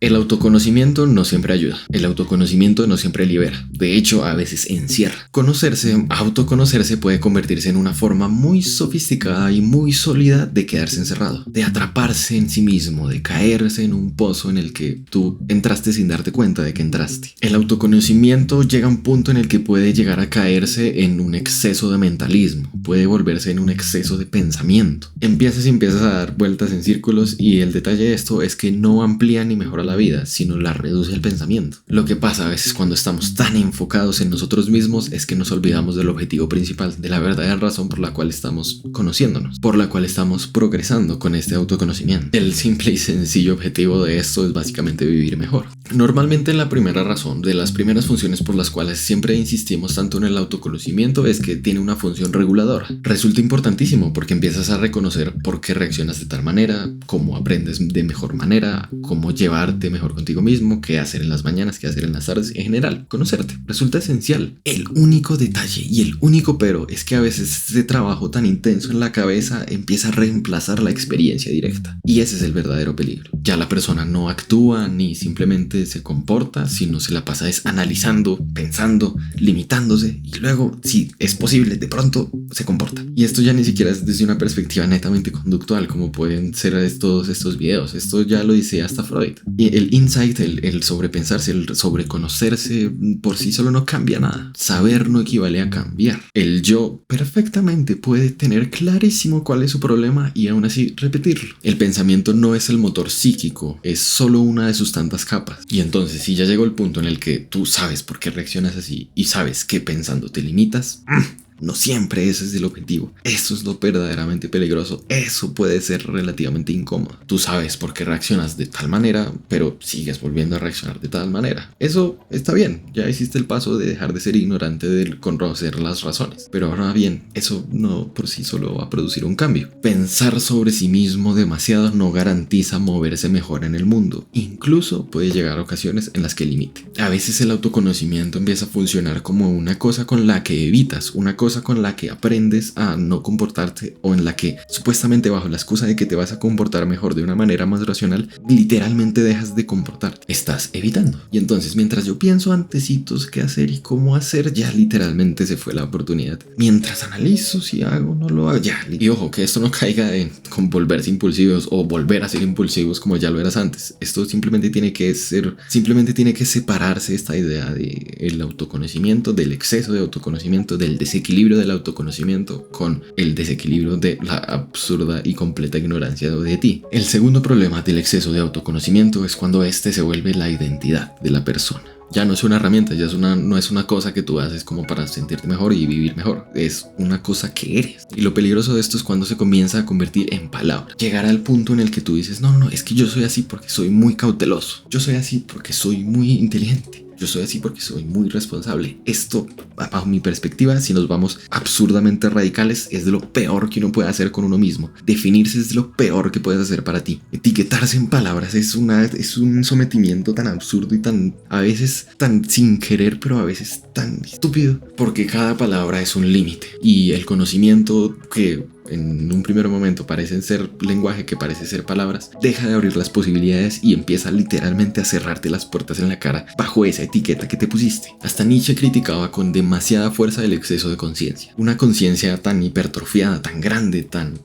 El autoconocimiento no siempre ayuda, el autoconocimiento no siempre libera, de hecho a veces encierra. Autoconocerse puede convertirse en una forma muy sofisticada y muy sólida de quedarse encerrado, de atraparse en sí mismo, de caerse en un pozo en el que tú entraste sin darte cuenta de que entraste. El autoconocimiento llega a un punto en el que puede llegar a caerse en un exceso de mentalismo, puede volverse en un exceso de pensamiento. Empiezas a dar vueltas en círculos y el detalle de esto es que no amplía ni mejora la vida, sino la reduce al pensamiento. Lo que pasa a veces cuando estamos tan enfocados en nosotros mismos es que nos olvidamos del objetivo principal, de la verdadera razón por la cual estamos conociéndonos, por la cual estamos progresando con este autoconocimiento. El simple y sencillo objetivo de esto es básicamente vivir mejor. Normalmente la primera razón, de las primeras funciones por las cuales siempre insistimos tanto en el autoconocimiento es que tiene una función reguladora. Resulta importantísimo porque empiezas a reconocer por qué reaccionas de tal manera, cómo aprendes de mejor manera, cómo llevarte mejor contigo mismo, qué hacer en las mañanas, qué hacer en las tardes, en general, conocerte. Resulta esencial. El único detalle y el único pero es que a veces este trabajo tan intenso en la cabeza empieza a reemplazar la experiencia directa. Y ese es el verdadero peligro. Ya la persona no actúa ni simplemente se comporta, sino se la pasa es analizando, pensando, limitándose y luego, si es posible, de pronto se comporta. Y esto ya ni siquiera es desde una perspectiva netamente conductual, como pueden ser estos videos. Esto ya lo dice hasta Freud. Y el insight, el sobrepensarse, el sobreconocerse por sí solo no cambia nada. Saber no equivale a cambiar. El yo perfectamente puede tener clarísimo cuál es su problema y aún así repetirlo. El pensamiento no es el motor psíquico, es solo una de sus tantas capas. Y entonces, si ya llegó el punto en el que tú sabes por qué reaccionas así y sabes que pensando te limitas, no siempre ese es el objetivo. Eso es lo verdaderamente peligroso. Eso puede ser relativamente incómodo. Tú sabes por qué reaccionas de tal manera, pero sigues volviendo a reaccionar de tal manera. Eso está bien. Ya hiciste el paso de dejar de ser ignorante, de conocer las razones. Pero ahora bien, eso no por sí solo va a producir un cambio. Pensar sobre sí mismo demasiado no garantiza moverse mejor en el mundo. Incluso puede llegar a ocasiones en las que limite. A veces el autoconocimiento empieza a funcionar como una cosa con la que evitas, una cosa con la que aprendes a no comportarte o en la que supuestamente bajo la excusa de que te vas a comportar mejor de una manera más racional, literalmente dejas de comportarte. Estás evitando. Y entonces mientras yo pienso antecitos qué hacer y cómo hacer, ya literalmente se fue la oportunidad. Mientras analizo si hago o no lo hago, ya. Y ojo, que esto no caiga en volverse impulsivos o volver a ser impulsivos como ya lo eras antes. Esto simplemente tiene que separarse esta idea del autoconocimiento, del exceso de autoconocimiento, del desequilibrio del autoconocimiento con el desequilibrio de la absurda y completa ignorancia de ti. El segundo problema del exceso de autoconocimiento es cuando este se vuelve la identidad de la persona. Ya no es una herramienta, no es una cosa que tú haces como para sentirte mejor y vivir mejor. Es una cosa que eres. Y lo peligroso de esto es cuando se comienza a convertir en palabra. Llegar al punto en el que tú dices, no, es que yo soy así porque soy muy cauteloso. Yo soy así porque soy muy inteligente. Yo soy así porque soy muy responsable. Esto, bajo mi perspectiva, si nos vamos absurdamente radicales, es de lo peor que uno puede hacer con uno mismo. Definirse es de lo peor que puedes hacer para ti. Etiquetarse en palabras es un sometimiento tan absurdo y a veces tan sin querer, pero a veces tan estúpido. Porque cada palabra es un límite. Y el conocimiento que en un primer momento parecen ser lenguaje, que parece ser palabras, deja de abrir las posibilidades y empieza literalmente a cerrarte las puertas en la cara bajo esa etiqueta que te pusiste. Hasta Nietzsche criticaba con demasiada fuerza el exceso de conciencia. Una conciencia tan hipertrofiada, tan grande, tan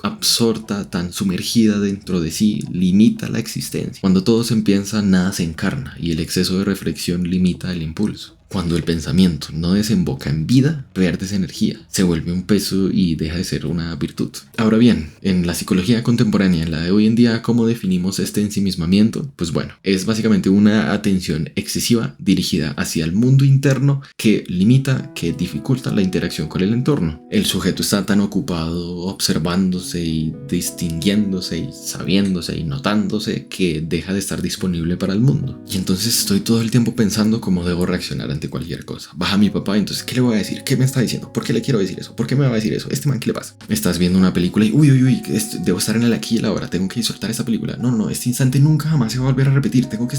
absorta, tan sumergida dentro de sí, limita la existencia. Cuando todo se empieza, nada se encarna y el exceso de reflexión limita el impulso. Cuando el pensamiento no desemboca en vida, pierdes energía, se vuelve un peso y deja de ser una virtud. Ahora bien, en la psicología contemporánea, en la de hoy en día, ¿cómo definimos este ensimismamiento? Pues bueno, es básicamente una atención excesiva dirigida hacia el mundo interno que limita, que dificulta la interacción con el entorno. El sujeto está tan ocupado observándose y distinguiéndose y sabiéndose y notándose que deja de estar disponible para el mundo. Y entonces estoy todo el tiempo pensando cómo debo reaccionar ante absolutamente cualquier cosa. Baja mi papá, entonces, ¿qué le voy a decir? ¿Qué me está diciendo? ¿Por qué le quiero decir eso? ¿Por qué me va a decir eso? ¿Este man qué le pasa? Estás viendo una película y, uy, debo estar en el aquí y el ahora, tengo que disfrutar esta película. No, este instante nunca jamás se va a volver a repetir, tengo que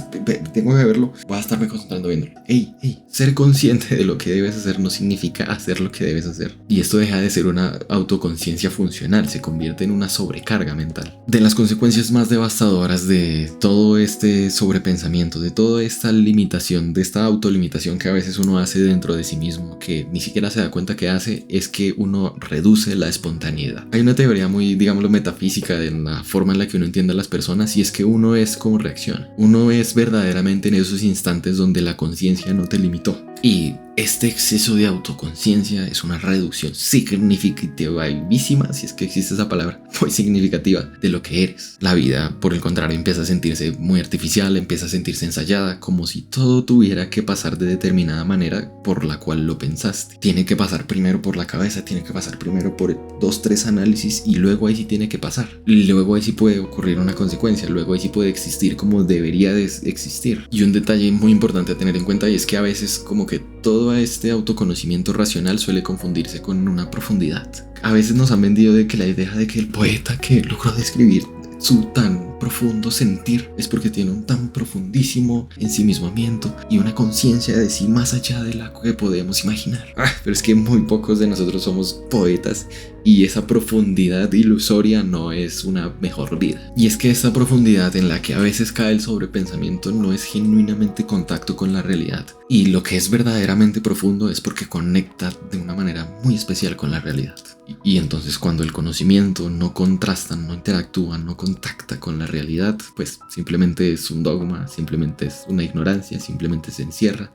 verlo, voy a estarme concentrando viéndolo. Ey, ser consciente de lo que debes hacer no significa hacer lo que debes hacer. Y esto deja de ser una autoconciencia funcional, se convierte en una sobrecarga mental. De las consecuencias más devastadoras de todo este sobrepensamiento, de toda esta limitación, de esta autolimitación que a veces uno hace dentro de sí mismo, que ni siquiera se da cuenta que hace, es que uno reduce la espontaneidad. Hay una teoría muy, digámoslo, metafísica de la forma en la que uno entiende a las personas, y es que uno es como reacciona. Uno es verdaderamente en esos instantes donde la conciencia no te limitó. Y este exceso de autoconciencia es una reducción significativísima, si es que existe esa palabra, muy significativa de lo que eres. La vida, por el contrario, empieza a sentirse muy artificial, empieza a sentirse ensayada, como si todo tuviera que pasar de determinada manera por la cual lo pensaste. Tiene que pasar primero por la cabeza, tiene que pasar primero por 2-3 análisis y luego ahí sí tiene que pasar. Y luego ahí sí puede ocurrir una consecuencia, luego ahí sí puede existir como debería de existir. Y un detalle muy importante a tener en cuenta y es que a veces como que todo este autoconocimiento racional suele confundirse con una profundidad. A veces nos han vendido de que la idea de que el poeta que logró describir su tan profundo sentir es porque tiene un tan profundísimo ensimismamiento y una conciencia de sí más allá de la que podemos imaginar. Pero es que muy pocos de nosotros somos poetas y esa profundidad ilusoria no es una mejor vida. Y es que esa profundidad en la que a veces cae el sobrepensamiento no es genuinamente contacto con la realidad. Y lo que es verdaderamente profundo es porque conecta de una manera muy especial con la realidad. Y entonces cuando el conocimiento no contrasta, no interactúa, no contacta con la realidad, pues simplemente es un dogma, simplemente es una ignorancia, simplemente se encierra.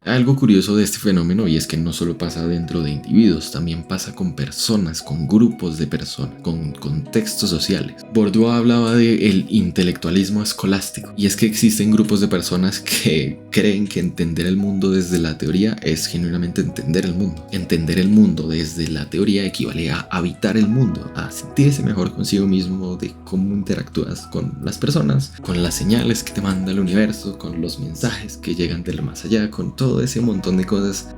Algo curioso de este fenómeno, y es que no solo pasa dentro de individuos, también pasa con personas, con grupos de personas, con contextos sociales. Bourdieu hablaba del intelectualismo escolástico, y es que existen grupos de personas que creen que entender el mundo desde la teoría es genuinamente entender el mundo. Entender el mundo desde la teoría equivale a habitar el mundo, a sentirse mejor consigo mismo, de cómo interactúas con las personas, con las señales que te manda el universo, con los mensajes que llegan del más allá, con todo ese montón de cosas.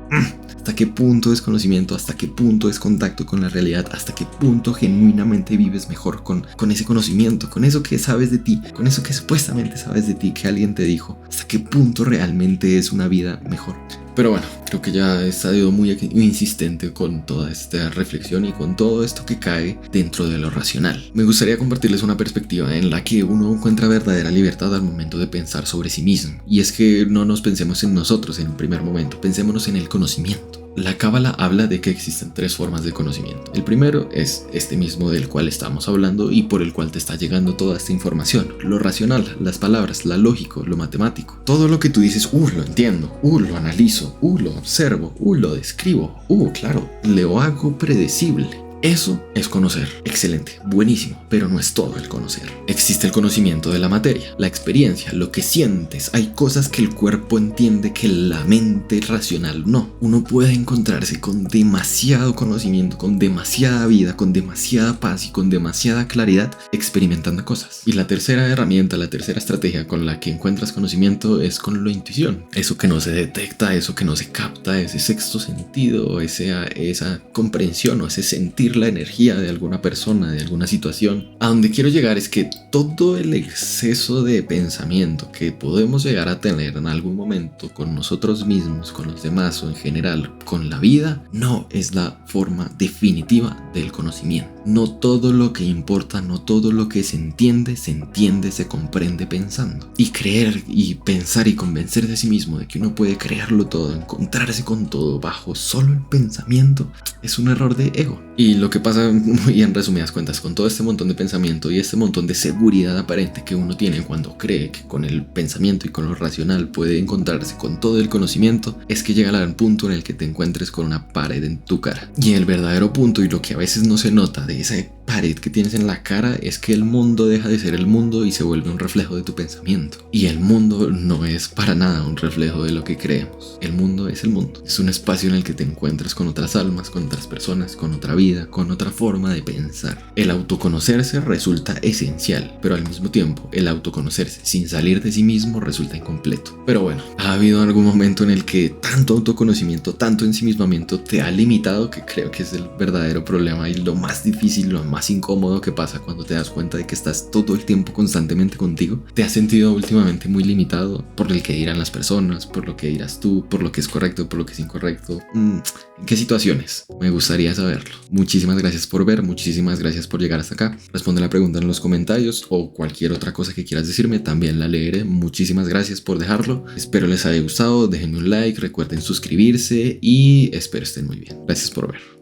¿Hasta qué punto es conocimiento? ¿Hasta qué punto es contacto con la realidad? ¿Hasta qué punto genuinamente vives mejor con ese conocimiento? Con eso que sabes de ti, con eso que supuestamente sabes de ti, que alguien te dijo. ¿Hasta qué punto realmente es una vida mejor? Pero bueno, creo que ya he estado muy insistente con toda esta reflexión y con todo esto que cae dentro de lo racional. Me gustaría compartirles una perspectiva en la que uno encuentra verdadera libertad al momento de pensar sobre sí mismo. Y es que no nos pensemos en nosotros en un primer momento, pensémonos en el conocimiento. La Cábala habla de que existen 3 formas de conocimiento. El primero es este mismo del cual estamos hablando y por el cual te está llegando toda esta información. Lo racional, las palabras, lo lógico, lo matemático. Todo lo que tú dices, lo entiendo, lo analizo, lo observo, lo describo, claro, lo hago predecible. Eso es conocer. Excelente, buenísimo, pero no es todo el conocer. Existe el conocimiento de la materia, la experiencia, lo que sientes. Hay cosas que el cuerpo entiende que la mente racional no. Uno puede encontrarse con demasiado conocimiento, con demasiada vida, con demasiada paz y con demasiada claridad experimentando cosas. Y la tercera herramienta, la tercera estrategia con la que encuentras conocimiento es con la intuición. Eso que no se detecta, eso que no se capta, ese sexto sentido, esa comprensión o ese sentir la energía de alguna persona, de alguna situación. A donde quiero llegar es que todo el exceso de pensamiento que podemos llegar a tener en algún momento con nosotros mismos, con los demás o en general con la vida, no es la forma definitiva del conocimiento. No todo lo que importa, no todo lo que se entiende, se comprende pensando. Y creer y pensar y convencer de sí mismo de que uno puede crearlo todo, encontrarse con todo bajo solo el pensamiento, es un error de ego. Y lo que pasa, muy en resumidas cuentas, con todo este montón de pensamiento y este montón de seguridad aparente que uno tiene cuando cree que con el pensamiento y con lo racional puede encontrarse con todo el conocimiento, es que llega al punto en el que te encuentres con una pared en tu cara. Y el verdadero punto, y lo que a veces no se nota de ese pared que tienes en la cara es que el mundo deja de ser el mundo y se vuelve un reflejo de tu pensamiento. Y el mundo no es para nada un reflejo de lo que creemos. El mundo es el mundo. Es un espacio en el que te encuentras con otras almas, con otras personas, con otra vida, con otra forma de pensar. El autoconocerse resulta esencial, pero al mismo tiempo el autoconocerse sin salir de sí mismo resulta incompleto. Pero bueno, ¿ha habido algún momento en el que tanto autoconocimiento, tanto ensimismamiento te ha limitado? Que creo que es el verdadero problema y lo más difícil, lo más incómodo que pasa cuando te das cuenta de que estás todo el tiempo constantemente contigo. ¿Te has sentido últimamente muy limitado por el que dirán las personas, por lo que dirás tú, por lo que es correcto, por lo que es incorrecto? ¿En qué situaciones? Me gustaría saberlo. Muchísimas gracias por ver, muchísimas gracias por llegar hasta acá. Responde la pregunta en los comentarios o cualquier otra cosa que quieras decirme, también la leeré. Muchísimas gracias por dejarlo. Espero les haya gustado, déjenme un like, recuerden suscribirse y espero estén muy bien. Gracias por ver.